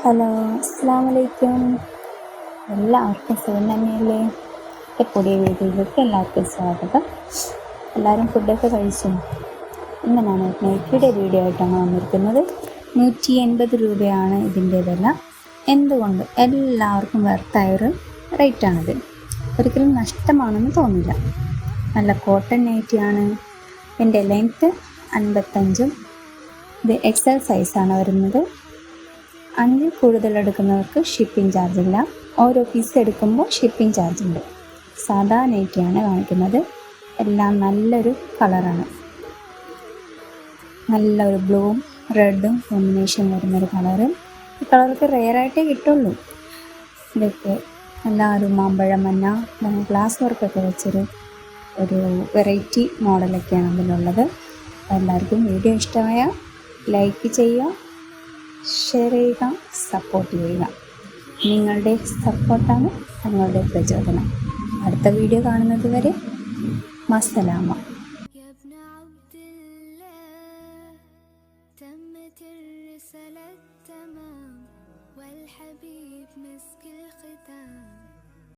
Hello, അസ്സാം വലൈക്കും. എല്ലാവർക്കും സുഖം തന്നെയല്ലേ? എൻ്റെ പുതിയ വീഡിയോയിലേക്ക് എല്ലാവർക്കും സ്വാഗതം. എല്ലാവരും ഫുഡൊക്കെ കഴിച്ചു. ഇന്ന് ഞാൻ നൈറ്റിയുടെ വീഡിയോ ആയിട്ടാണ് വന്നിരിക്കുന്നത്. 180 രൂപയാണ് ഇതിൻ്റെ വില. എന്തുകൊണ്ട് എല്ലാവർക്കും വെർത്തായൊരു റേറ്റാണിത്. ഒരിക്കലും നഷ്ടമാണെന്ന് തോന്നില്ല. നല്ല കോട്ടൺ നൈറ്റിയാണ്. എൻ്റെ ലെങ്ത്ത് 55. ഇത് എക്സൽ സൈസാണ് വരുന്നത്. 5 കൂടുതൽ എടുക്കുന്നവർക്ക് ഷിപ്പിംഗ് ചാർജ് ഇല്ല. ഓരോ പീസ് എടുക്കുമ്പോൾ ഷിപ്പിംഗ് ചാർജ് ഉണ്ട്. സാധാ നൈറ്റിയാണ് കാണിക്കുന്നത്. എല്ലാം നല്ലൊരു കളറാണ്. നല്ലൊരു ബ്ലൂവും റെഡും കോമ്പിനേഷൻ വരുന്നൊരു കളറ്. ഈ കളറൊക്കെ റെയറായിട്ടേ കിട്ടുള്ളൂ. ഇതൊക്കെ എല്ലാവരും മാമ്പഴം മഞ്ഞ ഗ്ലാസ് വർക്കൊക്കെ വെച്ചൊരു വെറൈറ്റി മോഡലൊക്കെയാണ് അതിലുള്ളത്. എല്ലാവർക്കും വീഡിയോ ഇഷ്ടമായ ലൈക്ക് ചെയ്യുക, ഷെയർ ചെയ്യുക, സപ്പോർട്ട് ചെയ്യുക. നിങ്ങളുടെ സപ്പോർട്ടാണ് ഞങ്ങളുടെ പ്രചോദനം. അടുത്ത വീഡിയോ കാണുന്നത് വരെ മസ്സലാമ. والحبيب مسك الختام.